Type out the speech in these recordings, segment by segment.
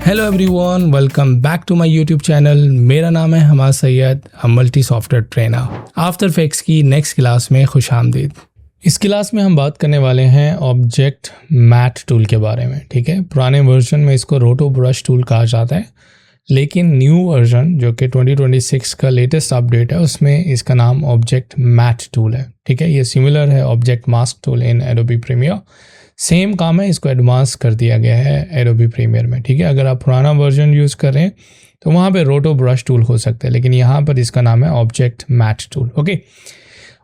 Hello everyone, welcome back to my YouTube channel. मेरा नाम है Hamad Syed, multi software trainer. After effects की next class में खुश आमदीद। इस क्लास में हम बात करने वाले हैं ऑब्जेक्ट मैट टूल के बारे में। ठीक है, पुराने वर्जन में इसको रोटो ब्रश टूल कहा जाता है, लेकिन न्यू वर्जन जो कि 2026 का लेटेस्ट अपडेट है उसमें इसका नाम ऑब्जेक्ट मैट टूल है। ठीक है, ये सिमिलर है object mask tool in Adobe Premiere. Same काम है, इसको एडवांस कर दिया गया है एडोबी प्रीमियर में। ठीक है, अगर आप पुराना वर्जन यूज़ कर रहे हैं तो वहाँ पे रोटो ब्रश टूल हो सकते हैं, लेकिन यहाँ पर इसका नाम है object matte tool. Okay,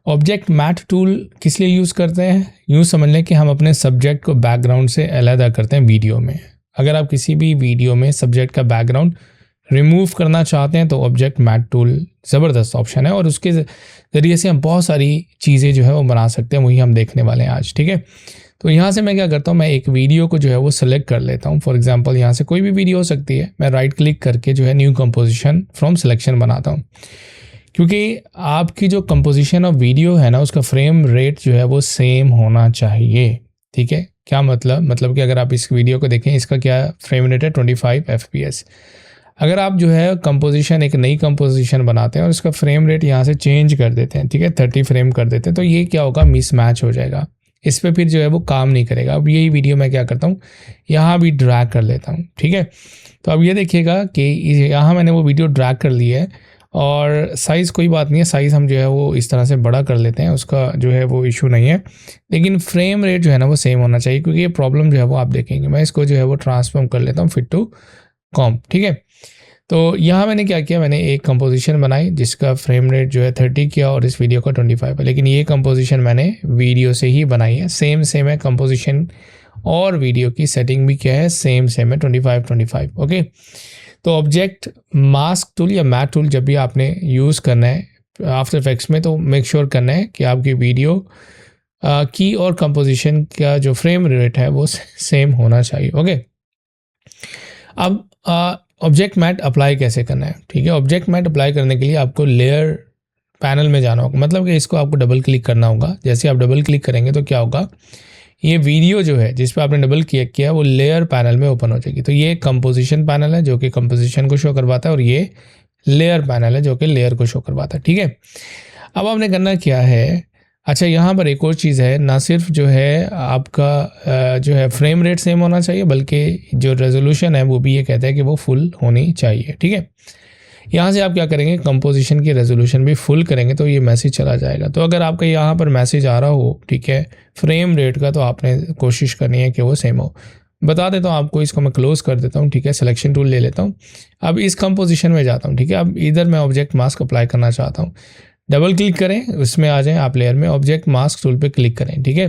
object matte tool किस लिए यूज़ करते हैं? यूँ समझ लें कि हम अपने सब्जेक्ट को बैकग्राउंड से अलग करते हैं वीडियो में। अगर आप किसी भी वीडियो में सब्जेक्ट का बैकग्राउंड रिमूव करना चाहते हैं तो ऑब्जेक्ट मैट टूल ज़बरदस्त ऑप्शन है, और उसके ज़रिए से हम बहुत सारी चीज़ें जो है वो बना सकते हैं। वही हम देखने वाले हैं आज। ठीक है, तो यहाँ से मैं क्या करता हूँ, मैं एक वीडियो को जो है वो सेलेक्ट कर लेता हूँ। फॉर एग्जांपल यहाँ से कोई भी वीडियो हो सकती है। मैं राइट क्लिक करके जो है न्यू कंपोजिशन फ्रॉम सिलेक्शन बनाता हूँ, क्योंकि आपकी जो कंपोजिशन ऑफ वीडियो है ना उसका फ्रेम रेट जो है वो सेम होना चाहिए। ठीक है, क्या मतलब कि अगर आप इस वीडियो को देखें, इसका क्या फ्रेम रेट है 25 FPS। अगर आप जो है कंपोजिशन एक नई कंपोजिशन बनाते हैं और इसका फ्रेम रेट यहाँ से चेंज कर देते हैं, ठीक है 30 फ्रेम कर देते हैं, तो ये क्या होगा, मिसमैच हो जाएगा। इस पे फिर जो है वो काम नहीं करेगा। अब यही वीडियो मैं क्या करता हूँ, यहाँ भी ड्रैग कर लेता हूँ। ठीक है, तो अब ये देखिएगा कि यहाँ मैंने वो वीडियो ड्रैग कर ली है, और साइज़ कोई बात नहीं है, साइज़ हम जो है वो इस तरह से बड़ा कर लेते हैं, उसका जो है वो इशू नहीं है। लेकिन फ्रेम रेट जो है ना वो सेम होना चाहिए, क्योंकि ये प्रॉब्लम जो है वो आप देखेंगे। मैं इसको जो है वो ट्रांसफॉर्म कर लेता हूँ फिट टू कॉम्प। ठीक है, तो यहाँ मैंने क्या किया, मैंने एक कंपोजिशन बनाई जिसका फ्रेम रेट जो है 30 किया और इस वीडियो का 25 है, लेकिन ये कंपोजिशन मैंने वीडियो से ही बनाई है। सेम है कंपोजिशन, और वीडियो की सेटिंग भी क्या है, सेम है 25। ओके, तो ऑब्जेक्ट मास्क टूल या मैट टूल जब भी आपने यूज़ करना है आफ्टर इफेक्ट्स में, तो मेक श्योर करना है कि आपकी वीडियो की और कंपोजिशन का जो फ्रेम रेट है वो सेम होना चाहिए। ओके, अब ऑब्जेक्ट मैट अप्लाई कैसे करना है? ठीक है, ऑब्जेक्ट मैट अप्लाई करने के लिए आपको लेयर पैनल में जाना होगा, मतलब कि इसको आपको डबल क्लिक करना होगा। जैसे आप डबल क्लिक करेंगे तो क्या होगा, ये वीडियो जो है जिस पे आपने डबल क्लिक किया वो लेयर पैनल में ओपन हो जाएगी। तो ये कंपोजिशन पैनल है जो कि कंपोजिशन को शो करवाता है, और ये लेयर पैनल है जो कि लेयर को शो करवाता है। ठीक है, अब आपने करना क्या है, अच्छा यहाँ पर एक और चीज़ है, ना सिर्फ जो है आपका जो है फ्रेम रेट सेम होना चाहिए, बल्कि जो रेजोल्यूशन है वो भी ये कहता है कि वो फुल होनी चाहिए। ठीक है, यहाँ से आप क्या करेंगे, कंपोजिशन की रेजोल्यूशन भी फुल करेंगे तो ये मैसेज चला जाएगा। तो अगर आपका यहाँ पर मैसेज आ रहा हो, ठीक है, फ्रेम रेट का, तो आपने कोशिश करनी है कि वो सेम हो। बता देता हूँ आपको, इसको मैं क्लोज कर देता हूँ। ठीक है, सिलेक्शन टूल ले लेता हूँ, अब इस कंपोजिशन में जाता हूँ। ठीक है, अब इधर मैं ऑब्जेक्ट मास्क अप्लाई करना चाहता हूँ। डबल क्लिक करें, उसमें आ जाएं आप लेयर में, ऑब्जेक्ट मास्क टूल पे क्लिक करें। ठीक है,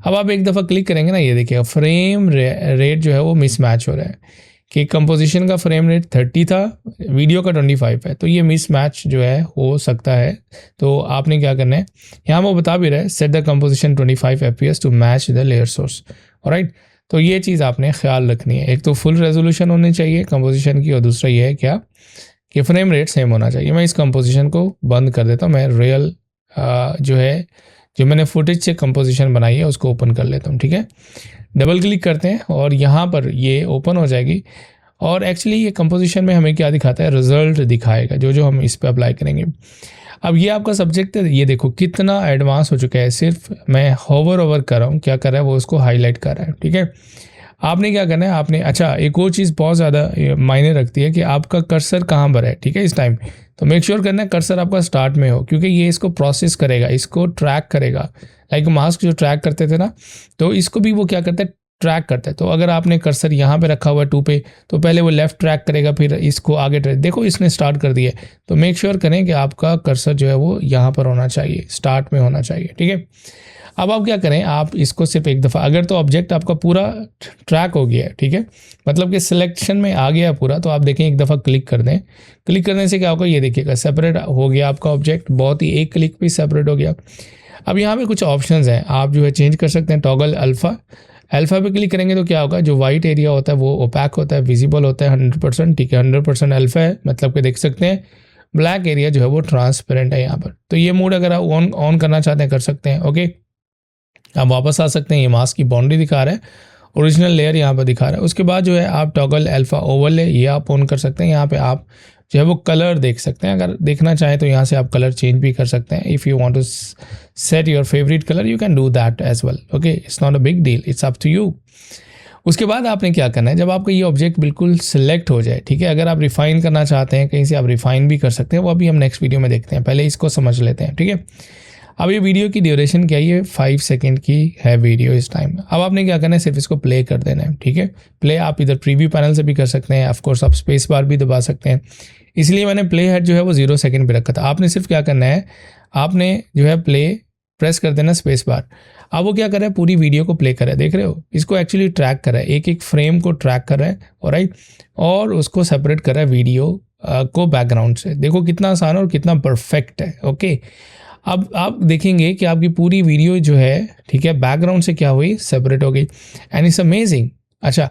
अब आप एक दफ़ा क्लिक करेंगे ना, ये देखिएगा फ्रेम रेट जो है वो मिसमैच हो रहा है, कि कंपोजिशन का फ्रेम रेट 30 था, वीडियो का 25 है, तो ये मिसमैच जो है हो सकता है। तो आपने क्या करना है, यहाँ वो बता भी रहा है, set the composition 25 FPS to match the layer source. Alright, तो ये चीज़ आपने ख्याल रखनी है। एक तो फुल रेजोल्यूशन होनी चाहिए कंपोजिशन की, और दूसरा ये है क्या कि फ्रेम रेट सेम होना चाहिए। मैं इस कंपोजिशन को बंद कर देता हूँ, मैं रियल जो है जो मैंने फुटेज से कंपोजिशन बनाई है उसको ओपन कर लेता हूँ। ठीक है, डबल क्लिक करते हैं और यहाँ पर ये ओपन हो जाएगी, और एक्चुअली ये कंपोजिशन में हमें क्या दिखाता है, रिजल्ट दिखाएगा जो हम इस पर अप्लाई करेंगे। अब ये आपका सब्जेक्ट है, ये देखो कितना एडवांस हो चुका है। सिर्फ मैं होवर ओवर कर रहा हूँ, क्या कर रहा है वो उसको हाईलाइट कर रहा है। ठीक है, आपने क्या करना है, आपने अच्छा एक और चीज़ बहुत ज़्यादा मायने रखती है कि आपका कर्सर कहाँ पर है। ठीक है, इस टाइम तो मेक श्योर करना है कर्सर आपका स्टार्ट में हो, क्योंकि ये इसको प्रोसेस करेगा, इसको ट्रैक करेगा। लाइक मास्क जो ट्रैक करते थे ना, तो इसको भी वो क्या करता है, ट्रैक करता है। तो अगर आपने कर्सर यहाँ पे रखा हुआ है 2 पे, तो पहले वो लेफ्ट ट्रैक करेगा, फिर इसको आगे ट्रैक। देखो इसने स्टार्ट कर दिया, तो मेक श्योर करें कि आपका कर्सर जो है वो यहाँ पर होना चाहिए, स्टार्ट में होना चाहिए। ठीक है, अब आप क्या करें, आप इसको सिर्फ एक दफ़ा, अगर तो ऑब्जेक्ट आपका पूरा ट्रैक हो गया है, ठीक है, मतलब कि सिलेक्शन में आ गया पूरा, तो आप देखें एक दफ़ा क्लिक कर दें। क्लिक करने से क्या होगा, ये देखिएगा सेपरेट हो गया आपका ऑब्जेक्ट, बहुत ही एक क्लिक पे सेपरेट हो गया। अब यहाँ पे कुछ ऑप्शंस हैं, आप जो है चेंज कर सकते हैं। टॉगल अल्फ़ा पे क्लिक करेंगे तो क्या होगा, जो वाइट एरिया होता है वो ओपैक होता है, विजिबल होता है 100%। ठीक है, 100% अल्फ़ा है, मतलब कि देख सकते हैं। ब्लैक एरिया जो है वो ट्रांसपेरेंट है यहाँ पर। तो ये मोड अगर आप ऑन करना चाहते हैं कर सकते हैं। ओके, आप वापस आ सकते हैं, ये मास्क की बाउंड्री दिखा रहा है, ओरिजिनल लेयर यहाँ पर दिखा रहा है। उसके बाद जो है आप टॉगल अल्फा ओवरले ये आप ऑन कर सकते हैं। यहाँ पे आप जो है वो कलर देख सकते हैं, अगर देखना चाहें तो यहाँ से आप कलर चेंज भी कर सकते हैं। If you want to set your favourite colour you can do that as well, okay, it's not a big deal, it's up to you. उसके बाद आपने क्या करना है, जब आपका ये ऑब्जेक्ट बिल्कुल सिलेक्ट हो जाए, ठीक है, अगर आप रिफाइन करना चाहते हैं कहीं से आप रिफाइन भी कर सकते हैं, वो अभी हम नेक्स्ट वीडियो में देखते हैं, पहले इसको समझ लेते हैं, ठीक है। अब ये वीडियो की ड्यूरेशन क्या है, ये 5 सेकंड की है वीडियो इस टाइम। अब आपने क्या करना है, सिर्फ इसको प्ले कर देना है, ठीक है। प्ले आप इधर प्रीव्यू पैनल से भी कर सकते हैं, ऑफकोर्स आप स्पेस बार भी दबा सकते हैं, इसलिए मैंने प्ले हेड जो है वो 0 सेकंड पे रखा था। आपने सिर्फ क्या करना है, आपने जो है प्ले प्रेस कर देना स्पेस बार। अब वो क्या कर रहा है, पूरी वीडियो को प्ले कर रहा है, देख रहे हो, इसको एक्चुअली ट्रैक कर रहा है, एक एक फ्रेम को ट्रैक कर रहा है, ऑलराइट, और उसको सेपरेट कर रहा है वीडियो को बैकग्राउंड से। देखो कितना आसान और कितना परफेक्ट है, ओके। अब आप देखेंगे कि आपकी पूरी वीडियो जो है, ठीक है, बैकग्राउंड से क्या हुई, सेपरेट हो गई, एंड इट्स अमेजिंग। अच्छा,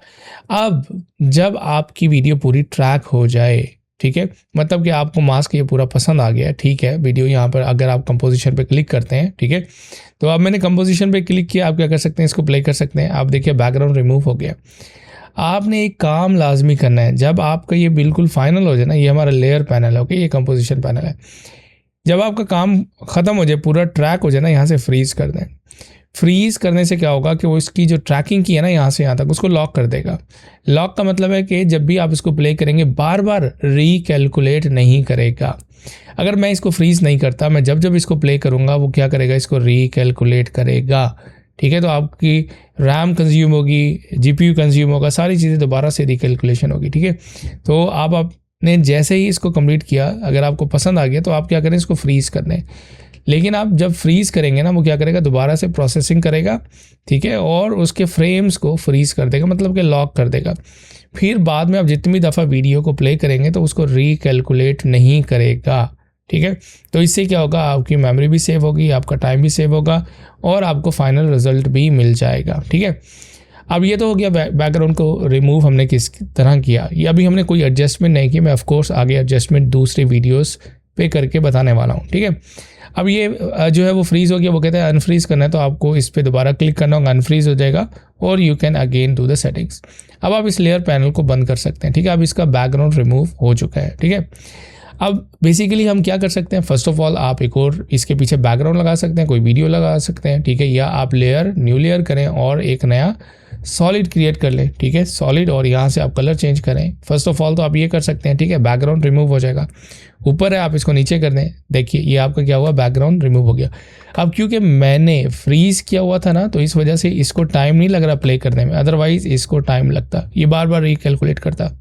अब जब आपकी वीडियो पूरी ट्रैक हो जाए, ठीक है, मतलब कि आपको मास्क ये पूरा पसंद आ गया, ठीक है, वीडियो यहाँ पर अगर आप कंपोजिशन पे क्लिक करते हैं, ठीक है, तो अब मैंने कंपोजिशन पे क्लिक किया, आप क्या कर सकते हैं, इसको प्ले कर सकते हैं। आप देखिए बैकग्राउंड रिमूव हो गया। आपने एक काम लाजमी करना है, जब आपका ये बिल्कुल फाइनल हो जाए ना, ये हमारा लेयर पैनल है, ओके, ये कंपोजिशन पैनल है, जब आपका काम ख़त्म हो जाए, पूरा ट्रैक हो जाए ना, यहाँ से फ्रीज कर दें। फ्रीज करने से क्या होगा कि वो इसकी जो ट्रैकिंग की है ना यहाँ से यहाँ तक, उसको लॉक कर देगा। लॉक का मतलब है कि जब भी आप इसको प्ले करेंगे बार बार रिकैलकुलेट नहीं करेगा। अगर मैं इसको फ्रीज नहीं करता, मैं जब जब इसको प्ले करूँगा वो क्या करेगा, इसको रिकैलकुलेट करेगा, ठीक है। तो आपकी रैम कंज्यूम होगी, जीपीयू कंज्यूम होगा, सारी चीज़ें दोबारा से रिकैलकुलेशन होगी, ठीक है। तो आपने जैसे ही इसको कंप्लीट किया, अगर आपको पसंद आ गया तो आप क्या करें, इसको फ्रीज कर दें। लेकिन आप जब फ्रीज करेंगे ना, वो क्या करेगा, दोबारा से प्रोसेसिंग करेगा, ठीक है, और उसके फ्रेम्स को फ्रीज कर देगा, मतलब कि लॉक कर देगा। फिर बाद में आप जितनी दफ़ा वीडियो को प्ले करेंगे तो उसको रिकैलकुलेट नहीं करेगा, ठीक है। तो इससे क्या होगा, आपकी मेमोरी भी सेव होगी, आपका टाइम भी सेव होगा, और आपको फाइनल रिजल्ट भी मिल जाएगा, ठीक है। अब ये तो हो गया बैकग्राउंड को रिमूव हमने किस तरह किया। ये अभी हमने कोई एडजस्टमेंट नहीं की, मैं ऑफकोर्स आगे एडजस्टमेंट दूसरे वीडियोस पे करके बताने वाला हूँ, ठीक है। अब ये जो है वो फ्रीज़ हो गया, वो कहते हैं अनफ्रीज़ करना है, तो आपको इस पर दोबारा क्लिक करना होगा, अनफ्रीज़ हो जाएगा, और you can again do the settings. अब आप इस लेयर पैनल को बंद कर सकते हैं, ठीक है। अब इसका बैकग्राउंड रिमूव हो चुका है, ठीक है। अब बेसिकली हम क्या कर सकते हैं, फर्स्ट ऑफ ऑल आप एक और इसके पीछे बैकग्राउंड लगा सकते हैं, कोई वीडियो लगा सकते हैं, ठीक है, या आप न्यू लेयर करें और एक नया सॉलिड क्रिएट कर लें, ठीक है, सॉलिड, और यहाँ से आप कलर चेंज करें। फर्स्ट ऑफ ऑल तो आप ये कर सकते हैं, ठीक है, बैकग्राउंड रिमूव हो जाएगा, ऊपर है आप इसको नीचे कर दें, देखिए ये आपका क्या हुआ, बैकग्राउंड रिमूव हो गया। अब क्योंकि मैंने फ्रीज किया हुआ था ना, तो इस वजह से इसको टाइम नहीं लग रहा प्ले करने में, अदरवाइज इसको टाइम लगता, ये बार बार रिकैलकुलेट करता,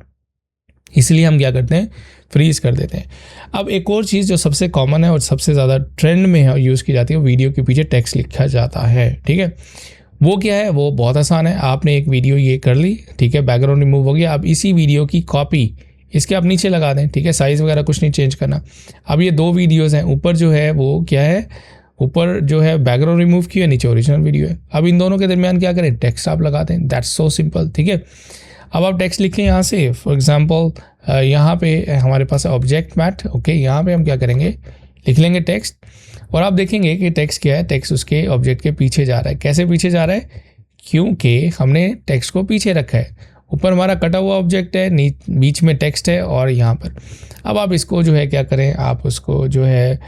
इसलिए हम क्या करते हैं, फ्रीज कर देते हैं। अब एक और चीज़ जो सबसे कॉमन है और सबसे ज़्यादा ट्रेंड में है, यूज़ की जाती है, वीडियो के पीछे टेक्स्ट लिखा जाता है, ठीक है। वो क्या है, वो बहुत आसान है। आपने एक वीडियो ये कर ली, ठीक है, बैकग्राउंड रिमूव हो गया, अब इसी वीडियो की कॉपी इसके आप नीचे लगा दें, ठीक है, साइज़ वगैरह कुछ नहीं चेंज करना। अब ये 2 वीडियोज़ हैं, ऊपर जो है वो क्या है, ऊपर जो है बैकग्राउंड रिमूव किया, नीचे ओरिजिनल वीडियो है। अब इन दोनों के दरमियान क्या करें, टेक्स्ट आप लगा दें, दैट्स सो सिंपल, ठीक है। अब आप टेक्स्ट लिखें यहाँ से, फॉर एग्जांपल यहाँ पे हमारे पास है ऑब्जेक्ट मैट, ओके, यहाँ पे हम क्या करेंगे, लिख लेंगे टेक्स्ट, और आप देखेंगे कि टेक्स्ट क्या है, टेक्स्ट उसके ऑब्जेक्ट के पीछे जा रहा है। कैसे पीछे जा रहा है, क्योंकि हमने टेक्स्ट को पीछे रखा है, ऊपर हमारा कटा हुआ ऑब्जेक्ट है, बीच में टेक्स्ट है, और यहाँ पर अब आप इसको जो है क्या करें, आप उसको जो है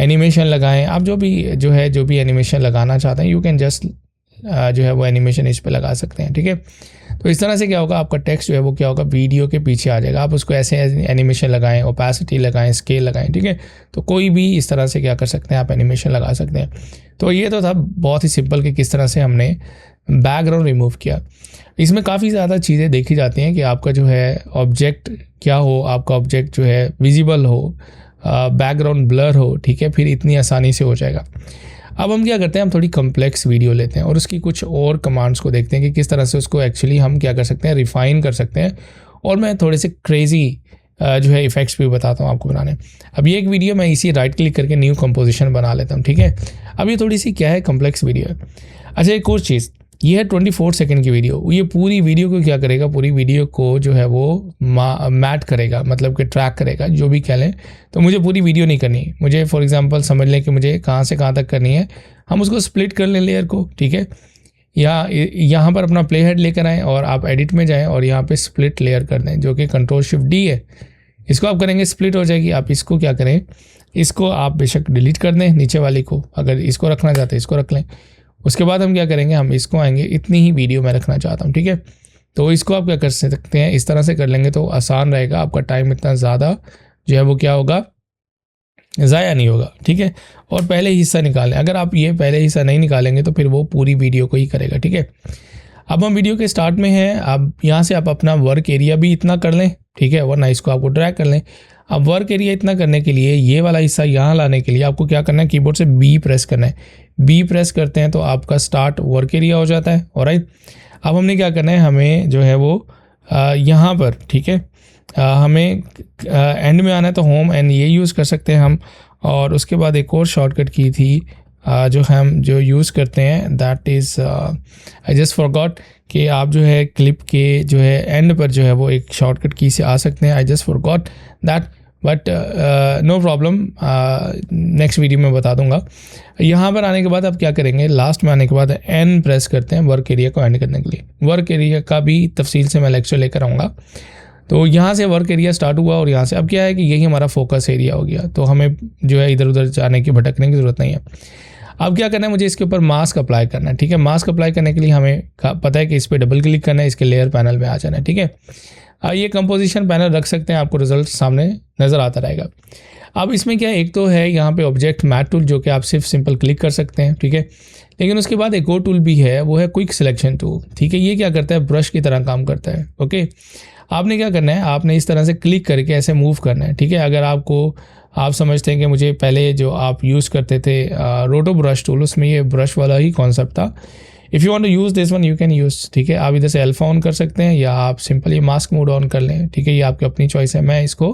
एनिमेशन लगाएं, आप जो भी एनिमेशन लगाना चाहते हैं, यू कैन जस्ट जो है वो एनिमेशन इस पे लगा सकते हैं, ठीक है। तो इस तरह से क्या होगा, आपका टेक्स्ट जो है वो क्या होगा, वीडियो के पीछे आ जाएगा। आप उसको ऐसे एनिमेशन लगाएं, ओपेसिटी लगाएं, स्केल लगाएं, ठीक है। तो कोई भी इस तरह से क्या कर सकते हैं, आप एनिमेशन लगा सकते हैं। तो ये तो था बहुत ही सिंपल कि किस तरह से हमने बैकग्राउंड रिमूव किया। इसमें काफ़ी ज़्यादा चीज़ें देखी जाती हैं कि आपका जो है ऑब्जेक्ट क्या हो, आपका ऑब्जेक्ट जो है विजिबल हो, बैकग्राउंड ब्लर हो, ठीक है, फिर इतनी आसानी से हो जाएगा। अब हम क्या करते हैं, हम थोड़ी कम्प्लेक्स वीडियो लेते हैं और उसकी कुछ और कमांड्स को देखते हैं कि किस तरह से उसको एक्चुअली हम क्या कर सकते हैं, रिफ़ाइन कर सकते हैं। और मैं थोड़े से क्रेज़ी जो है इफ़ेक्ट्स भी बताता हूँ आपको बनाने। अब ये एक वीडियो मैं इसी राइट क्लिक करके न्यू कंपोजिशन बना लेता हूँ, ठीक है। अब ये थोड़ी सी क्या है, कम्प्लेक्स वीडियो है। अच्छा, एक और चीज़, ये है 24 सेकंड की वीडियो। ये पूरी वीडियो को क्या करेगा, पूरी वीडियो को जो है वो मैट करेगा, मतलब कि ट्रैक करेगा, जो भी कह लें। तो मुझे पूरी वीडियो नहीं करनी, मुझे फॉर एग्जांपल समझ लें कि मुझे कहाँ से कहाँ तक करनी है, हम उसको स्प्लिट कर लें लेयर को, ठीक है। या यहाँ पर अपना प्ले हेड लेकर आएँ और आप एडिट में जाएँ और यहाँ पे स्प्लिट लेयर कर दें, जो कि Ctrl+Shift+D है। इसको आप करेंगे स्प्लिट हो जाएगी। आप इसको क्या करें, इसको आप बेशक डिलीट कर दें नीचे वाली को, अगर इसको रखना चाहते हैं इसको रख लें। उसके बाद हम क्या करेंगे, हम इसको आएंगे, इतनी ही वीडियो मैं रखना चाहता हूँ, ठीक है। तो इसको आप क्या कर सकते हैं, इस तरह से कर लेंगे तो आसान रहेगा, आपका टाइम इतना ज़्यादा जो है वो क्या होगा, ज़ाया नहीं होगा, ठीक है। और पहले हिस्सा निकालें, अगर आप ये पहले हिस्सा नहीं निकालेंगे तो फिर वो पूरी वीडियो को ही करेगा, ठीक है। अब हम वीडियो के स्टार्ट में हैं। अब यहाँ से आप अपना वर्क एरिया भी इतना कर लें, ठीक है, वरना इसको आपको ड्रैग कर लें। अब वर्क एरिया इतना करने के लिए ये वाला हिस्सा यहाँ लाने के लिए आपको क्या करना है, कीबोर्ड से बी प्रेस करना है। बी प्रेस करते हैं तो आपका स्टार्ट वर्क एरिया हो जाता है। ऑलराइट, अब हमने क्या करना है, हमें जो है वो यहाँ पर, ठीक है, हमें एंड में आना है तो होम एंड ये यूज़ कर सकते हैं हम। और उसके बाद एक और शॉर्टकट की थी जो हम जो यूज़ करते हैं, that is I just forgot कि आप जो है क्लिप के जो है एंड पर जो है वो एक शॉर्टकट की से आ सकते हैं। I just forgot that, but no problem, next video में बता दूंगा। यहाँ पर आने के बाद आप क्या करेंगे, लास्ट में आने के बाद एन प्रेस करते हैं वर्क एरिया को एंड करने के लिए। वर्क एरिया का भी तफसील से मैं लेक्चर लेकर आऊँगा। तो यहाँ से वर्क एरिया स्टार्ट हुआ और यहाँ से अब क्या है कि यही हमारा फोकस एरिया हो गया, तो हमें जो है इधर उधर जाने की भटकने की ज़रूरत नहीं है। अब क्या करना है, मुझे इसके ऊपर मास्क अप्लाई करना है, ठीक है। मास्क अप्लाई करने के लिए हमें पता है कि इस पर डबल क्लिक करना है, इसके लेयर पैनल में आ जाना है, ठीक है। ये कंपोजिशन पैनल रख सकते हैं, आपको रिजल्ट सामने नज़र आता रहेगा। अब इसमें क्या है, एक तो है यहाँ पे ऑब्जेक्ट मैट टूल, जो कि आप सिर्फ सिंपल क्लिक कर सकते हैं, ठीक है। लेकिन उसके बाद एक और टूल भी है, वो है क्विक सिलेक्शन टूल, ठीक है। ये क्या करता है, ब्रश की तरह काम करता है, ओके। आपने क्या करना है, आपने इस तरह से क्लिक करके ऐसे मूव करना है, ठीक है। अगर आप समझते हैं कि मुझे पहले जो आप यूज़ करते थे रोटो ब्रश टूल, उसमें ये ब्रश वाला ही कॉन्सेप्ट था। If you want to use this one you can use, ठीक है। आप इधर से अल्फा ऑन कर सकते हैं या आप सिंपली मास्क मोड ऑन कर लें, ठीक है। ये आपकी अपनी चॉइस है, मैं इसको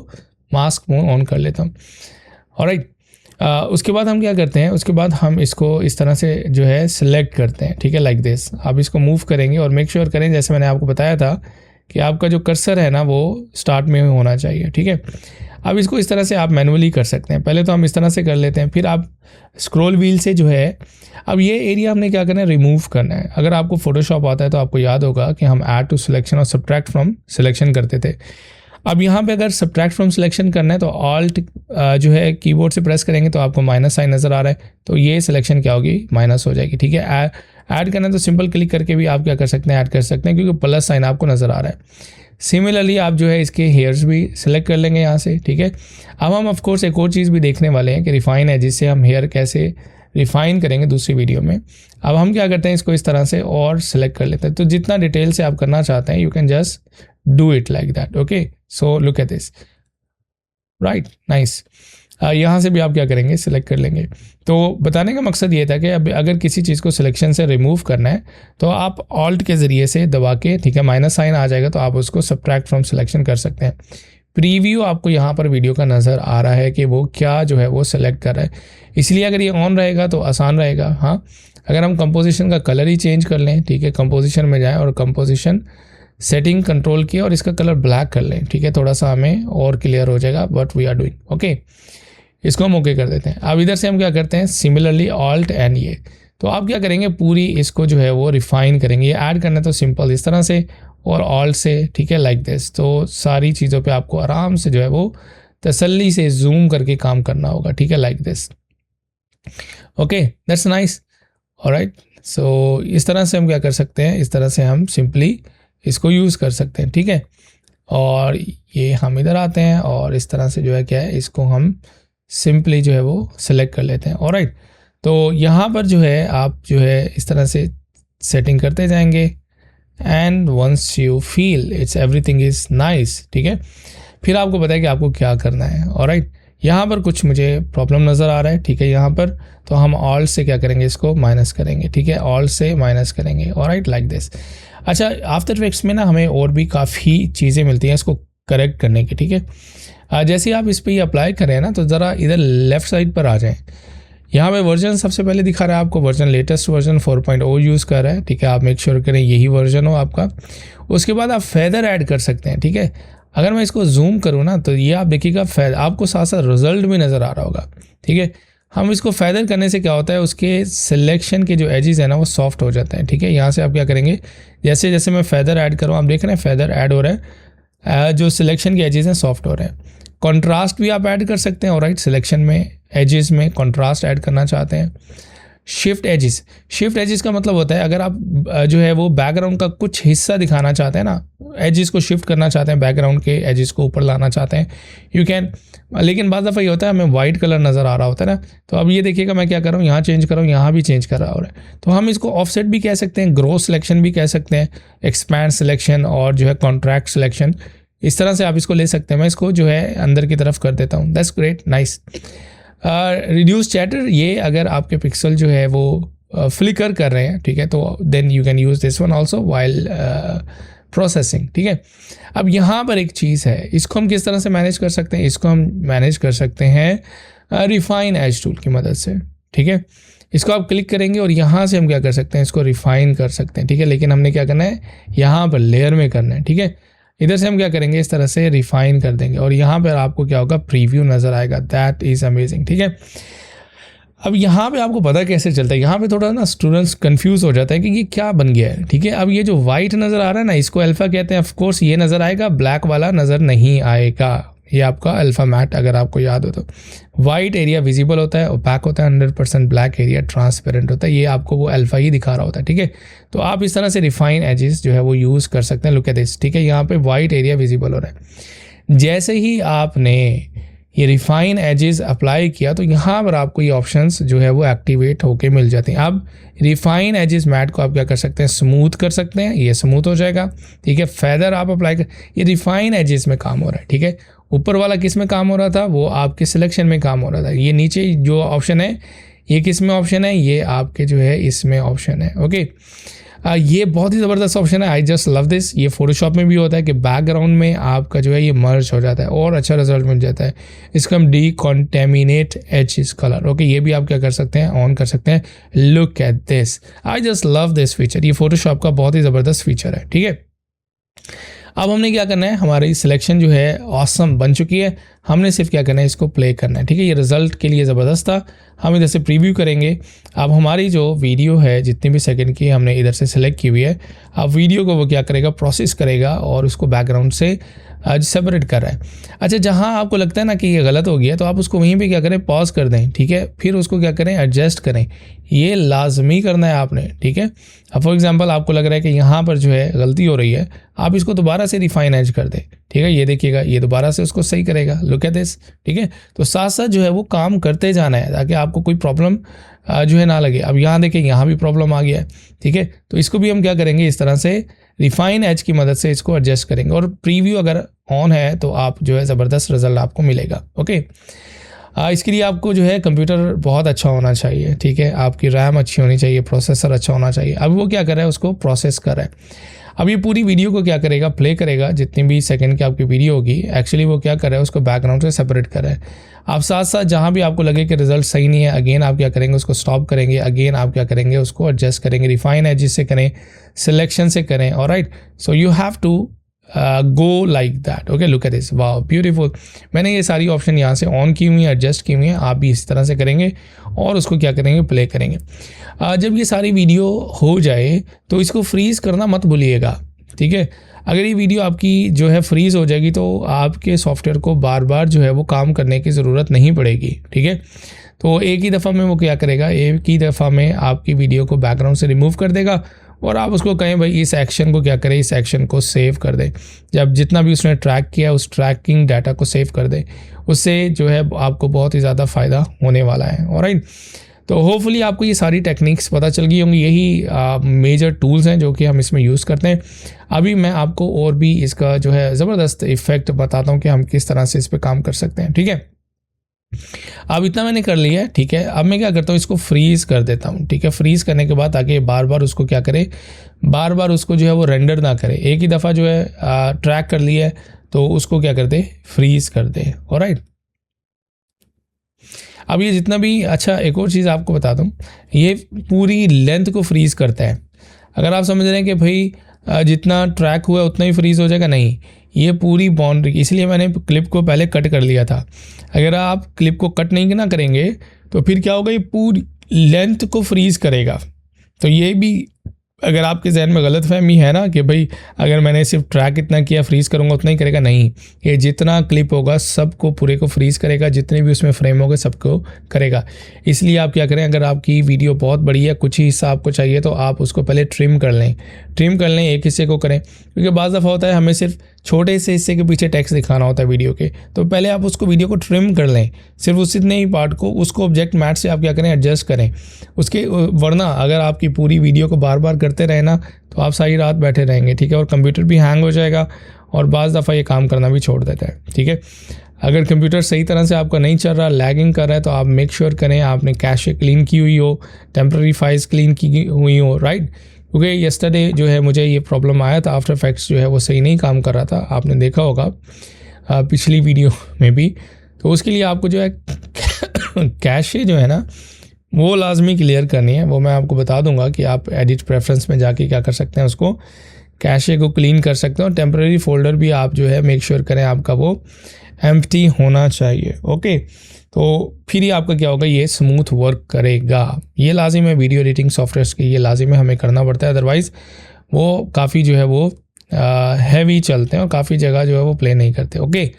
मास्क मोड ऑन कर लेता हूँ। ऑलराइट, उसके बाद हम क्या करते हैं, उसके बाद हम इसको इस तरह से जो है सिलेक्ट करते हैं, ठीक है, लाइक दिस। आप इसको मूव करेंगे और मेक श्योर करें, जैसे मैंने आपको बताया था कि आपका जो कर्सर है ना वो स्टार्ट में होना चाहिए, ठीक है। अब इसको इस तरह से आप मैनुअली कर सकते हैं। पहले तो हम इस तरह से कर लेते हैं, फिर आप स्क्रॉल व्हील से जो है, अब ये एरिया हमने क्या करना है, रिमूव करना है। अगर आपको फोटोशॉप आता है तो आपको याद होगा कि हम ऐड टू सिलेक्शन और सब्ट्रैक्ट फ्रॉम सिलेक्शन करते थे। अब यहाँ पे अगर सब्ट्रैक्ट फ्रॉम सिलेक्शन करना है तो ऑल्ट जो है कीबोर्ड से प्रेस करेंगे तो आपको माइनस साइन नज़र आ रहा है, तो ये सिलेक्शन क्या होगी, माइनस हो जाएगी, ठीक है। ऐड करना है तो सिंपल क्लिक करके भी आप क्या कर सकते हैं, ऐड कर सकते हैं, क्योंकि प्लस साइन आपको नज़र आ रहा है। सिमिलरली आप जो है इसके हेयर्स भी सिलेक्ट कर लेंगे यहाँ से, ठीक है। अब हम ऑफ कोर्स एक और चीज़ भी देखने वाले हैं कि रिफाइन है, जिससे हम हेयर कैसे रिफाइन करेंगे दूसरी वीडियो में। अब हम क्या करते हैं, इसको इस तरह से और सिलेक्ट कर लेते हैं। तो जितना डिटेल से आप करना चाहते हैं, you can just do it like that, okay. So look at this, right, nice. यहाँ से भी आप क्या करेंगे, सिलेक्ट कर लेंगे। तो बताने का मकसद ये था कि अब अगर किसी चीज़ को सिलेक्शन से रिमूव करना है तो आप ऑल्ट के ज़रिए से दबा के, ठीक है, माइनस साइन आ जाएगा तो आप उसको सब्ट्रैक्ट फ्रॉम सिलेक्शन कर सकते हैं। प्रीव्यू आपको यहाँ पर वीडियो का नज़र आ रहा है कि वो क्या जो है वो सिलेक्ट कर रहा है, इसलिए अगर ये ऑन रहेगा तो आसान रहेगा। हाँ, अगर हम कंपोजिशन का कलर ही चेंज कर लें, ठीक है, कंपोजिशन में जाएँ और कंपोजिशन सेटिंग कंट्रोल किया और इसका कलर ब्लैक कर लें, ठीक है, थोड़ा सा हमें और क्लियर हो जाएगा what we are doing, okay. इसको हम ओके कर देते हैं। अब इधर से हम क्या करते हैं, सिमिलरली ऑल्ट एंड ये, तो आप क्या करेंगे, पूरी इसको जो है वो रिफाइन करेंगे। ये ऐड करना है तो सिंपल इस तरह से और ऑल्ट से, ठीक है, लाइक दिस। तो सारी चीज़ों पे आपको आराम से जो है वो तसल्ली से जूम करके काम करना होगा, ठीक है, like this, okay, that's nice. Alright, so इस तरह से हम क्या कर सकते हैं, इस तरह से हम सिंपली इसको यूज़ कर सकते हैं, ठीक है। और ये हम इधर आते हैं और इस तरह से जो है क्या है, इसको हम सिंपली जो है वो सिलेक्ट कर लेते हैं। ऑलराइट, तो यहाँ पर जो है आप जो है इस तरह से सेटिंग करते जाएंगे and once you feel it's everything is nice, ठीक है, फिर आपको पता है कि आपको क्या करना है। ऑलराइट, यहाँ पर कुछ मुझे प्रॉब्लम नज़र आ रहा है, ठीक है, यहाँ पर तो हम ऑल्ट से क्या करेंगे, इसको माइनस करेंगे, ठीक है, ऑल्ट से माइनस करेंगे। Alright, like this. अच्छा, आफ्टर इफेक्ट्स में ना हमें और भी काफ़ी चीज़ें मिलती हैं इसको करेक्ट करने की, ठीक है। जैसे आप इस पर ही अप्लाई करें ना तो ज़रा इधर लेफ़्ट साइड पर आ जाएं। यहाँ पे वर्जन सबसे पहले दिखा रहा है आपको, वर्जन लेटेस्ट वर्जन 4.0 यूज़ कर रहा है, ठीक है। आप मेक श्योर करें यही वर्जन हो आपका। उसके बाद आप फेदर ऐड कर सकते हैं, ठीक है। अगर मैं इसको जूम करूँ ना तो ये आप देखिएगा आपको साथ साथ रिजल्ट भी नज़र आ रहा होगा, ठीक है। हम इसको फेदर करने से क्या होता है, उसके सिलेक्शन के जो एजेस है ना वो सॉफ्ट हो जाते हैं, ठीक है। यहाँ से आप क्या करेंगे, जैसे जैसे मैं फेदर ऐड करूँ, आप देख रहे हैं फेदर ऐड हो रहा है, जो सिलेक्शन के एजेस हैं सॉफ्ट हो रहे हैं। कॉन्ट्रास्ट भी आप ऐड कर सकते हैं, ऑलराइट, सिलेक्शन में एजेस में कॉन्ट्रास्ट ऐड करना चाहते हैं। शिफ्ट एजेस का मतलब होता है अगर आप जो है वो बैकग्राउंड का कुछ हिस्सा दिखाना चाहते हैं ना, एजेस को शिफ्ट करना चाहते हैं, बैकग्राउंड के एजेस को ऊपर लाना चाहते हैं, यू कैन। लेकिन बाद दफ़ा ये होता है हमें वाइट कलर नज़र आ रहा होता है ना, तो अब ये देखिएगा मैं क्या कर रहा हूँ, यहाँ चेंज कर रहा हूँ, यहाँ भी चेंज कर रहा हो रहा है। तो हम इसको ऑफसेट भी कह सकते हैं, ग्रो सिलेक्शन भी कह सकते हैं, एक्सपैंड सिलेक्शन और जो है कॉन्ट्रैक्ट सिलेक्शन, इस तरह से आप इसको ले सकते हैं। मैं इसको जो है अंदर की तरफ कर देता हूँ, that's great, nice. Reduce chatter, ये अगर आपके पिक्सल जो है वो फ्लिकर कर रहे हैं, ठीक है, तो then you can use this one also while processing, ठीक है। अब यहाँ पर एक चीज़ है, इसको हम किस तरह से मैनेज कर सकते हैं, इसको हम मैनेज कर सकते हैं रिफाइन एज टूल की मदद से, ठीक है। इसको आप क्लिक करेंगे और यहाँ से हम क्या कर सकते हैं, इसको रिफाइन कर सकते हैं, ठीक है। लेकिन हमने क्या करना है, यहाँ पर लेयर में करना है, ठीक है। इधर से हम क्या करेंगे, इस तरह से रिफाइन कर देंगे और यहाँ पर आपको क्या होगा, प्रीव्यू नज़र आएगा, दैट इज़ अमेजिंग, ठीक है। अब यहाँ पे आपको पता कैसे चलता है, यहाँ पे थोड़ा ना स्टूडेंट्स कंफ्यूज हो जाता है कि ये क्या बन गया है, ठीक है। अब ये जो वाइट नज़र आ रहा है ना, इसको अल्फ़ा कहते हैं, ऑफ कोर्स ये नज़र आएगा, ब्लैक वाला नज़र नहीं आएगा, ये आपका अल्फ़ा मैट, अगर आपको याद हो तो। वाइट एरिया विजिबल होता है, ओपैक होता है, 100%, ब्लैक एरिया ट्रांसपेरेंट होता है, ये आपको वो अल्फ़ा ही दिखा रहा होता है, ठीक है। तो आप इस तरह से रिफाइन एजेस जो है वो यूज़ कर सकते हैं, लुक एट दिस, ठीक है। यहाँ पे वाइट एरिया विजिबल हो रहा है, जैसे ही आपने ये रिफाइन एजेस अप्लाई किया तो यहाँ पर आपको ये ऑप्शंस जो है वो एक्टिवेट होके मिल जाते हैं। अब रिफाइन एजेस मैट को आप क्या कर सकते हैं, स्मूथ कर सकते हैं, ये स्मूथ हो जाएगा, ठीक है। फेदर आप अप्लाई कर, ये रिफाइन एजेस में काम हो रहा है, ठीक है। ऊपर वाला किस में काम हो रहा था, वो आपके सिलेक्शन में काम हो रहा था। ये नीचे जो ऑप्शन है ये किस में ऑप्शन है, ये आपके जो है इसमें ऑप्शन है, ओके। ये बहुत ही ज़बरदस्त ऑप्शन है, आई जस्ट लव दिस। ये फोटोशॉप में भी होता है कि बैकग्राउंड में आपका जो है ये मर्ज हो जाता है और अच्छा रिजल्ट मिल जाता है। इसका हम डीकॉन्टेमिनेट एजेस कलर, ओके, ये भी आप क्या कर सकते हैं, ऑन कर सकते हैं। Look at this, I just love this feature, ये फोटोशॉप का बहुत ही ज़बरदस्त फीचर है, ठीक है। अब हमने क्या करना है, हमारी सिलेक्शन जो है ऑसम बन चुकी है, हमने सिर्फ क्या करना है, इसको प्ले करना है, ठीक है। ये रिजल्ट के लिए ज़बरदस्त था, हम इधर से प्रीव्यू करेंगे। अब हमारी जो वीडियो है जितने भी सेकंड की हमने इधर से सिलेक्ट की हुई है, अब वीडियो को वो क्या करेगा, प्रोसेस करेगा और उसको बैकग्राउंड से सेपरेट कर रहा है। अच्छा, जहाँ आपको लगता है ना कि ये गलत हो गया तो आप उसको वहीं पे क्या करें, पॉज कर दें, ठीक है। फिर उसको क्या करें, एडजस्ट करें, ये लाजमी करना है आपने, ठीक है। अब फॉर एग्जांपल आपको लग रहा है कि यहाँ पर जो है गलती हो रही है, आप इसको दोबारा से रिफाइन एज कर दें, ठीक है। ये देखिएगा, ये दोबारा से उसको सही करेगा, लुक एट दिस, ठीक है। तो साथ साथ जो है वो काम करते जाना है ताकि आपको कोई प्रॉब्लम जो है ना लगे। अब यहाँ देखिए, यहाँ भी प्रॉब्लम आ गया है, ठीक है। तो इसको भी हम क्या करेंगे, इस तरह से रिफाइन एज की मदद से इसको एडजस्ट करेंगे और प्रीव्यू अगर ऑन है तो आप जो है ज़बरदस्त रिजल्ट आपको मिलेगा, ओके। इसके लिए आपको जो है कंप्यूटर बहुत अच्छा होना चाहिए, ठीक है। आपकी रैम अच्छी होनी चाहिए, प्रोसेसर अच्छा होना चाहिए। अब वो क्या कर रहा है, उसको प्रोसेस कर रहा है। अब ये पूरी वीडियो को क्या करेगा, प्ले करेगा, जितनी भी सेकंड की आपकी वीडियो होगी, एक्चुअली वो क्या कर रहा है, उसको बैकग्राउंड से सेपरेट कर रहा है। आप साथ साथ जहाँ भी आपको लगे कि रिजल्ट सही नहीं है, अगेन आप क्या करेंगे, उसको स्टॉप करेंगे, अगेन आप क्या करेंगे, उसको एडजस्ट करेंगे, रिफाइन एजेस से करें, सिलेक्शन से करें, alright. So you have to go like that, okay. Look at this, wow beautiful. मैंने ये सारी ऑप्शन यहाँ से ऑन की हुई हैं, एडजस्ट की हुई हैं, आप भी इस तरह से करेंगे और उसको क्या करेंगे, प्ले करेंगे। जब ये सारी वीडियो हो जाए तो इसको फ्रीज़ करना मत भूलिएगा, ठीक है। अगर ये वीडियो आपकी जो है फ्रीज़ हो जाएगी तो आपके सॉफ्टवेयर को बार बार जो है वो काम करने की ज़रूरत नहीं पड़ेगी, ठीक है। तो एक ही दफ़ा में वो क्या करेगा, एक ही दफ़ा में आपकी वीडियो को बैकग्राउंड से रिमूव कर देगा और आप उसको कहें भाई इस एक्शन को क्या करें, इस एक्शन को सेव कर दें। जब जितना भी उसने ट्रैक किया उस ट्रैकिंग डाटा को सेव कर दें, उससे जो है आपको बहुत ही ज़्यादा फ़ायदा होने वाला है, ऑलराइट। तो होपफुली आपको ये सारी टेक्निक्स पता चल गई होंगी, यही मेजर टूल्स हैं जो कि हम इसमें यूज़ करते हैं। अभी मैं आपको और भी इसका जो है ज़बरदस्त इफ़ेक्ट बताता हूँ कि हम किस तरह से इस पर काम कर सकते हैं, ठीक है। अब इतना मैंने कर लिया है, ठीक है। अब मैं क्या करता हूँ, इसको फ्रीज़ कर देता हूँ, ठीक है। फ्रीज़ करने के बाद ताकि बार बार उसको क्या करे, बार बार उसको जो है वो रेंडर ना करे। एक ही दफ़ा जो है ट्रैक कर लिया है तो उसको क्या कर दे, फ्रीज़ कर दे, ऑलराइट। अब ये जितना भी, अच्छा एक और चीज़ आपको बता दूं, ये पूरी लेंथ को फ्रीज़ करता है। अगर आप समझ रहे हैं कि भाई जितना ट्रैक हुआ उतना ही फ्रीज़ हो जाएगा, नहीं, ये पूरी बाउंड्री, इसलिए मैंने क्लिप को पहले कट कर लिया था। अगर आप क्लिप को कट नहीं ना करेंगे तो फिर क्या होगा, ये पूरी लेंथ को फ्रीज करेगा। तो ये भी अगर आपके जहन में गलतफहमी है ना कि भाई अगर मैंने सिर्फ ट्रैक इतना किया फ्रीज़ करूँगा उतना ही करेगा, नहीं, ये जितना क्लिप होगा सबको पूरे को फ्रीज़ करेगा, जितने भी उसमें फ्रेम होंगे सबको करेगा। इसलिए आप क्या करें, अगर आपकी वीडियो बहुत बड़ी है, कुछ ही हिस्सा आपको चाहिए तो आप उसको पहले ट्रिम कर लें, एक हिस्से को करें, क्योंकि बाज़ दफ़ा होता है हमें सिर्फ छोटे से हिस्से के पीछे टेक्स्ट दिखाना होता है वीडियो के, तो पहले आप उसको वीडियो को ट्रिम कर लें, सिर्फ उस इतने ही पार्ट को, उसको ऑब्जेक्ट मैट से आप क्या करें, एडजस्ट करें उसके। वरना अगर आपकी पूरी वीडियो को बार बार करते रहे ना तो आप सारी रात बैठे रहेंगे, ठीक है, और कंप्यूटर भी हैंग हो जाएगा और बाज़ दफ़ा ये काम करना भी छोड़ देता है, ठीक है। अगर कंप्यूटर सही तरह से आपका नहीं चल रहा, लैगिंग कर रहा है, तो आप मेक श्योर करें आपने कैशे क्लीन की हुई हो, टेम्प्रेरी फाइल्स क्लीन की हुई हो, राइट। क्योंकि येस्टरडे जो है मुझे ये प्रॉब्लम आया था, आफ्टर इफेक्ट्स जो है वो सही नहीं काम कर रहा था, आपने देखा होगा पिछली वीडियो में भी। तो उसके लिए आपको जो है कैशे जो है ना वो लाजमी क्लियर करनी है। वो मैं आपको बता दूंगा कि आप एडिट प्रेफरेंस में जाके क्या कर सकते हैं, उसको कैशे को क्लीन कर सकते हैं। और टेम्प्रेरी फोल्डर भी आप जो है मेक श्योर करें आपका वो एम्प्टी होना चाहिए, ओके। तो फिर ही आपका क्या होगा, ये स्मूथ वर्क करेगा। ये लाजिम है वीडियो एडिटिंग सॉफ्टवेयर्स की, ये लाजिम है, हमें करना पड़ता है, अदरवाइज़ वो काफ़ी जो है वो हैवी चलते हैं और काफ़ी जगह जो है वो प्ले नहीं करते, ओके।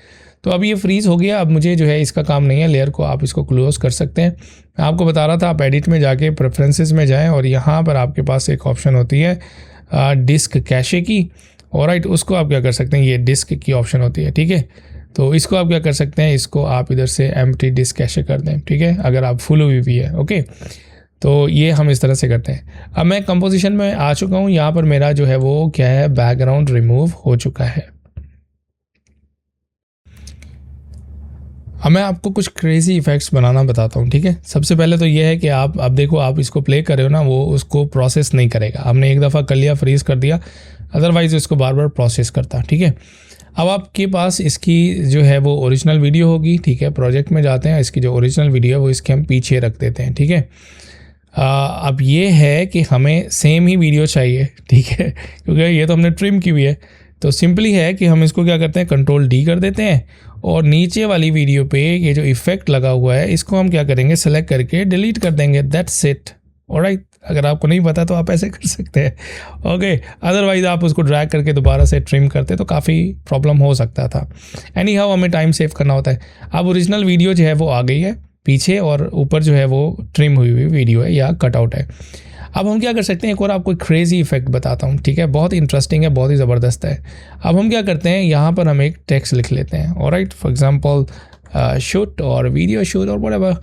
तो अब ये फ्रीज़ हो गया, अब मुझे जो है इसका काम नहीं है, लेयर को आप इसको क्लोज कर सकते हैं। मैं आपको बता रहा था आप एडिट में जाके प्रेफरेंसेस में जाएं और यहाँ पर आपके पास एक ऑप्शन होती है डिस्क कैशे की, और राइट, उसको आप क्या कर सकते हैं, ये डिस्क की ऑप्शन होती है, ठीक है। तो इसको आप क्या कर सकते हैं, इसको आप इधर से एम्प्टी डिस्क कैशे कर दें, ठीक है, अगर आप फुल हुई भी है, ओके। तो ये हम इस तरह से करते हैं। अब मैं कंपोजिशन में आ चुका हूँ, यहाँ पर मेरा जो है वो क्या है, बैकग्राउंड रिमूव हो चुका है। अब मैं आपको कुछ क्रेजी इफेक्ट्स बनाना बताता हूँ, ठीक है। सबसे पहले तो ये है कि आप अब देखो, आप इसको प्ले कर रहे हो ना, वो उसको प्रोसेस नहीं करेगा। हमने एक दफ़ा कर लिया, फ्रीज़ कर दिया, अदरवाइज़ इसको बार बार प्रोसेस करता, ठीक है। अब आपके पास इसकी जो है वो ओरिजिनल वीडियो होगी, ठीक है। प्रोजेक्ट में जाते हैं, इसकी जो ओरिजिनल वीडियो है वो इसके हम पीछे रख देते हैं, ठीक है। अब ये है कि हमें सेम ही वीडियो चाहिए, ठीक है, क्योंकि ये तो हमने ट्रिम की हुई है। तो सिंपली है कि हम इसको क्या करते हैं, कंट्रोल डी कर देते हैं और नीचे वाली वीडियो पे ये जो इफेक्ट लगा हुआ है इसको हम क्या करेंगे, सेलेक्ट करके डिलीट कर देंगे, दैट्स इट, ऑलराइट। अगर आपको नहीं पता तो आप ऐसे कर सकते हैं, ओके। अदरवाइज आप उसको ड्रैग करके दोबारा से ट्रिम करते तो काफ़ी प्रॉब्लम हो सकता था। एनी हाउ हमें टाइम सेव करना होता है। अब ओरिजिनल वीडियो जो है वो आ गई है पीछे, और ऊपर जो है वो ट्रिम हुई हुई वीडियो है या कटआउट है। अब हम क्या कर सकते हैं, एक और आपको क्रेजी इफेक्ट बताता हूँ, ठीक है, बहुत इंटरेस्टिंग है, बहुत ही ज़बरदस्त है। अब हम क्या करते हैं, यहाँ पर हम एक टेक्स्ट लिख लेते हैं, ऑलराइट, फॉर एग्जांपल शूट और वीडियो शूट और व्हाटएवर,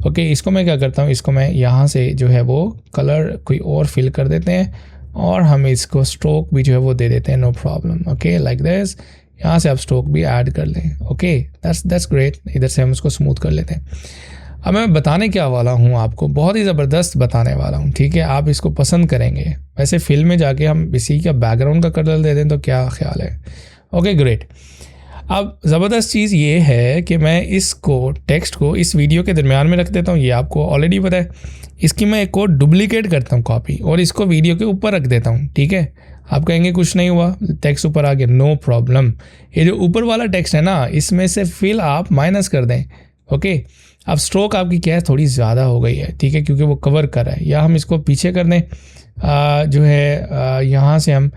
ओके। इसको मैं क्या करता हूँ, इसको मैं यहाँ से जो है वो कलर कोई और फिल कर देते हैं और हम इसको स्ट्रोक भी जो है वो दे देते हैं, no problem, okay, like this. यहाँ से आप स्ट्रोक भी ऐड कर लें, ओके, दैट्स ग्रेट। इधर से हम इसको स्मूथ कर लेते हैं। अब मैं बताने क्या वाला हूँ आपको, बहुत ही ज़बरदस्त बताने वाला हूँ, ठीक है, आप इसको पसंद करेंगे। वैसे फिल्म में जाके हम इसी का बैकग्राउंड का कलर दे दें तो क्या ख्याल है, ओके, ग्रेट। अब ज़बरदस्त चीज़ ये है कि मैं इसको टेक्स्ट को इस वीडियो के दरमियान में रख देता हूँ, ये आपको ऑलरेडी पता है। इसकी मैं एक और डुप्लीकेट करता हूँ कॉपी और इसको वीडियो के ऊपर रख देता हूँ, ठीक है। आप कहेंगे कुछ नहीं हुआ, टेक्स्ट ऊपर आ गया, नो प्रॉब्लम। ये जो ऊपर वाला टेक्स्ट है ना, इसमें से फिल आप माइनस कर दें, ओके। अब स्ट्रोक आपकी क्या है, थोड़ी ज़्यादा हो गई है, ठीक है, क्योंकि वो कवर कर रहा है, या हम इसको पीछे कर दें, जो है यहाँ से हम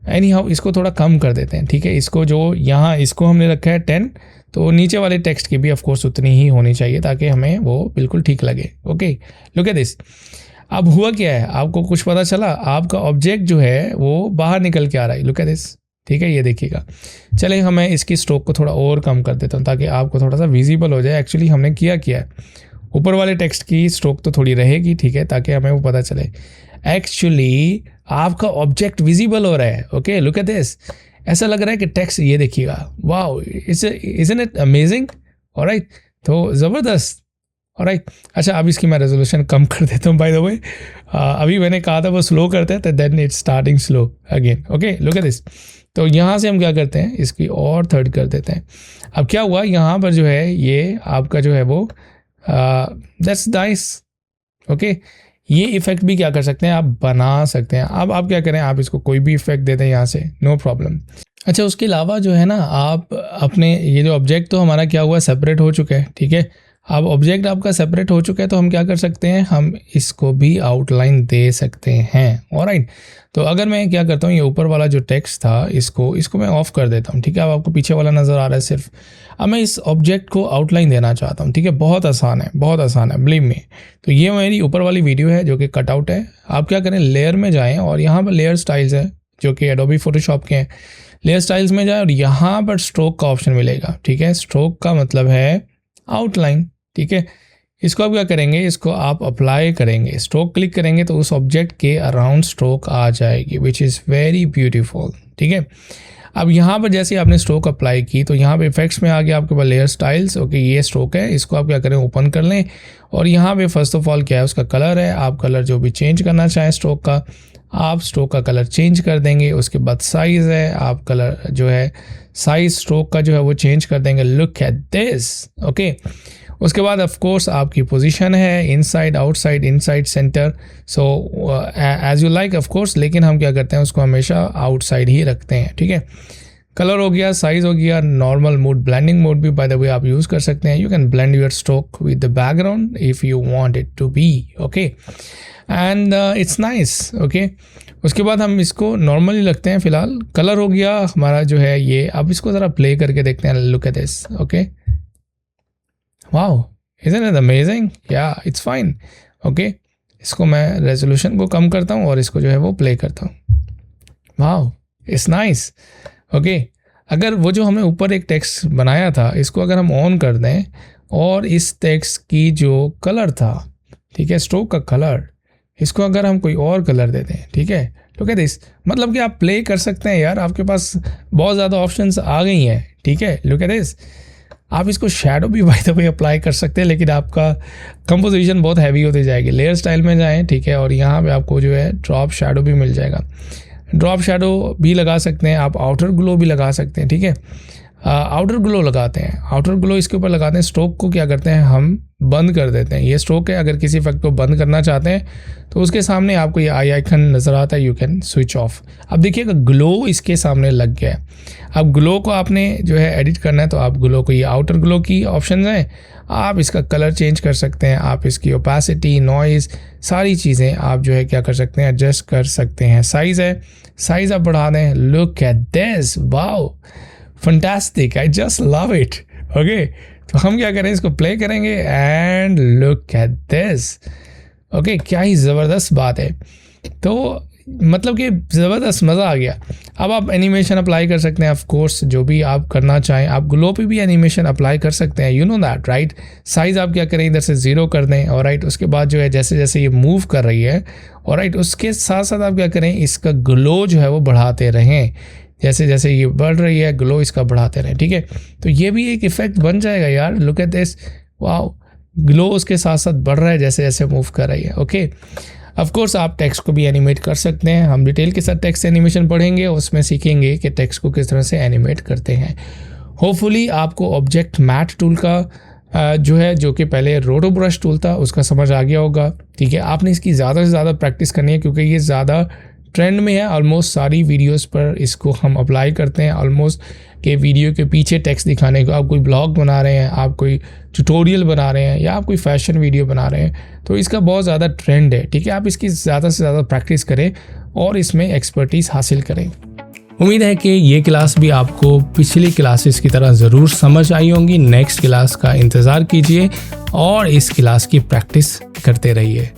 एनी हाउ इसको थोड़ा कम कर देते हैं, ठीक है। इसको जो यहाँ इसको हमने रखा है 10, तो नीचे वाले टेक्स्ट की भी ऑफ कोर्स उतनी ही होनी चाहिए ताकि हमें वो बिल्कुल ठीक लगे, ओके। Look at this. अब हुआ क्या है, आपको कुछ पता चला, आपका ऑब्जेक्ट जो है वो बाहर निकल के आ रहा है, लुक एट दिस, ठीक है, ये देखिएगा। चले हमें इसकी स्ट्रोक को थोड़ा और कम कर देता हूँ ताकि आपको थोड़ा सा विजिबल हो जाए। एक्चुअली हमने किया है, ऊपर वाले टेक्स्ट की स्ट्रोक तो थोड़ी रहेगी, ठीक है, ताकि हमें वो पता चले एक्चुअली आपका ऑब्जेक्ट विजिबल हो रहा है, ओके। लुक एट दिस, ऐसा लग रहा है कि टेक्स्ट, ये देखिएगा, wow, isn't it amazing, alright. तो ज़बरदस्त, ऑलराइट। अच्छा, अब इसकी मैं रेजोल्यूशन कम कर देता हूँ, बाय द वे। अभी मैंने कहा था वो स्लो करते हैं, तो then it's starting slow again, okay. Look at this. तो यहाँ से हम क्या करते हैं, इसकी और थर्ड कर देते हैं। अब क्या हुआ, यहाँ पर जो है ये आपका जो है वो दैट्स नाइस, ओके। ये इफेक्ट भी क्या कर सकते हैं, आप बना सकते हैं। अब आप क्या करें, आप इसको कोई भी इफेक्ट दे दें यहाँ से, नो प्रॉब्लम। अच्छा, उसके अलावा जो है ना, आप अपने ये जो ऑब्जेक्ट तो हमारा क्या हुआ, सेपरेट हो चुका है, ठीक है। अब ऑब्जेक्ट आपका सेपरेट हो चुका है तो हम क्या कर सकते हैं, हम इसको भी आउटलाइन दे सकते हैं। ऑलराइट, तो अगर मैं क्या करता हूँ, ये ऊपर वाला जो टेक्स्ट था इसको मैं ऑफ कर देता हूँ, ठीक है। अब आपको पीछे वाला नज़र आ रहा है सिर्फ। अब मैं इस ऑब्जेक्ट को आउटलाइन देना चाहता हूँ, ठीक है। बहुत आसान है, बहुत आसान है, बिलीव मी। तो ये मेरी ऊपर वाली वीडियो है जो कि कटआउट है। आप क्या करें, लेयर में जाएँ और यहाँ पर लेयर स्टाइल्स है जो कि एडोबी फोटोशॉप के हैं। लेयर स्टाइल्स में जाए और यहाँ पर स्ट्रोक का ऑप्शन मिलेगा, ठीक है। स्ट्रोक का मतलब है आउटलाइन, ठीक है। इसको आप क्या करेंगे, इसको आप अप्लाई करेंगे, स्ट्रोक क्लिक करेंगे तो उस ऑब्जेक्ट के अराउंड स्ट्रोक आ जाएगी, विच इज़ वेरी ब्यूटीफुल, ठीक है। अब यहाँ पर जैसे आपने स्ट्रोक अप्लाई की तो यहाँ पे इफेक्ट्स में आ गया आपके पास लेयर स्टाइल्स। ओके, ये स्ट्रोक है, इसको आप क्या करें, ओपन कर लें। और यहाँ पे फर्स्ट ऑफ ऑल क्या है, उसका कलर है। आप कलर जो भी चेंज करना चाहें स्ट्रोक का, आप स्ट्रोक का कलर चेंज कर देंगे। उसके बाद साइज़ है, आप कलर जो है साइज स्ट्रोक का जो है वो चेंज कर देंगे। Look at this, okay. उसके बाद ऑफ कोर्स आपकी पोजीशन है, inside, outside, inside, centre, so as you like of course, लेकिन हम क्या करते हैं, उसको हमेशा आउटसाइड ही रखते हैं, ठीक है। कलर हो गया, साइज हो गया, नॉर्मल मोड, ब्लेंडिंग मोड भी बाय द वे आप यूज़ कर सकते हैं। You can blend your stroke with the background if you want it to be, okay, and it's nice, okay. उसके बाद हम इसको नॉर्मली रखते हैं फिलहाल। कलर हो गया हमारा जो है ये। अब इसको ज़रा प्ले करके देखते हैं। Look at this, okay, wow, isn't it amazing? Yeah, it's fine, okay। इसको मैं रेजोल्यूशन को कम करता हूँ और इसको जो है वो प्ले करता हूँ। Wow, it's nice, okay. अगर वो जो हमने ऊपर एक टेक्स्ट बनाया था, इसको अगर हम ऑन कर दें और इस टेक्स्ट की जो कलर था, ठीक है, स्ट्रोक का कलर, इसको अगर हम कोई और कलर दे दें, ठीक है, लुक एट दिस, मतलब कि आप प्ले कर सकते हैं यार, आपके पास बहुत ज़्यादा ऑप्शंस आ गई हैं, ठीक है। लुक एट दिस, आप इसको शैडो भी बाय द वे अप्लाई कर सकते हैं, लेकिन आपका कंपोजिशन बहुत हैवी होती जाएगी। लेयर स्टाइल में जाएं, ठीक है, और यहाँ पे आपको जो है ड्रॉप शैडो भी मिल जाएगा। ड्रॉप शैडो भी लगा सकते हैं आप, आउटर ग्लो भी लगा सकते हैं, ठीक है। आउटर ग्लो लगाते हैं, आउटर ग्लो इसके ऊपर लगाते हैं। स्ट्रोक को क्या करते हैं, हम बंद कर देते हैं। ये स्ट्रोक है, अगर किसी इफेक्ट को बंद करना चाहते हैं तो उसके सामने आपको ये आई आइकन नज़र आता है, यू कैन स्विच ऑफ। अब देखिएगा ग्लो इसके सामने लग गया है। अब ग्लो को आपने जो है एडिट करना है तो आप ग्लो को, ये आउटर ग्लो की ऑप्शन हैं, आप इसका कलर चेंज कर सकते हैं, आप इसकी ओपेसिटी, नॉइज़, सारी चीज़ें आप जो है क्या कर सकते हैं, एडजस्ट कर सकते हैं। साइज़ है, साइज़ आप बढ़ा दें। Look at this, wow, fantastic, I just love it, okay. तो हम क्या करें, इसको प्ले करेंगे and look at this, okay. क्या ही ज़बरदस्त बात है। तो मतलब कि ज़बरदस्त मज़ा आ गया। अब आप एनिमेशन अप्लाई कर सकते हैं, ऑफ कोर्स, जो भी आप करना चाहें। आप ग्लो पे भी एनिमेशन अप्लाई कर सकते हैं, you know that, right. Size आप क्या करें, इधर से 0 कर दें, और राइट, उसके बाद जो है जैसे जैसे ये मूव कर रही है, और राइट, उसके साथ साथ आप क्या करें, इसका ग्लो जो है वो बढ़ाते रहें। जैसे जैसे ये बढ़ रही है, ग्लो इसका बढ़ाते रहें, ठीक है। तो ये भी एक इफ़ेक्ट बन जाएगा यार। Look at this, wow, glow उसके साथ साथ बढ़ रहा है जैसे जैसे मूव कर रही है, ओके। ऑफ कोर्स आप टेक्स्ट को भी एनिमेट कर सकते हैं। हम डिटेल के साथ टेक्स्ट एनिमेशन पढ़ेंगे, उसमें सीखेंगे कि टेक्स्ट को किस तरह से एनिमेट करते हैं। होपफुली आपको ऑब्जेक्ट मैट टूल का जो है, जो कि पहले रोटो ब्रश टूल था, उसका समझ आ गया होगा, ठीक है। आपने इसकी ज़्यादा से ज़्यादा प्रैक्टिस करनी है क्योंकि ये ज़्यादा ट्रेंड में है। ऑलमोस्ट सारी वीडियोस पर इसको हम अप्लाई करते हैं। ऑलमोस्ट के वीडियो के पीछे टेक्स्ट दिखाने को, आप कोई ब्लॉग बना रहे हैं, आप कोई ट्यूटोरियल बना रहे हैं, या आप कोई फैशन वीडियो बना रहे हैं, तो इसका बहुत ज़्यादा ट्रेंड है, ठीक है। आप इसकी ज़्यादा से ज़्यादा प्रैक्टिस करें और इसमें एक्सपर्टीज़ हासिल करें। उम्मीद है कि ये क्लास भी आपको पिछली क्लासेस की तरह ज़रूर समझ आई होंगी। नेक्स्ट क्लास का इंतज़ार कीजिए और इस क्लास की प्रैक्टिस करते रहिए।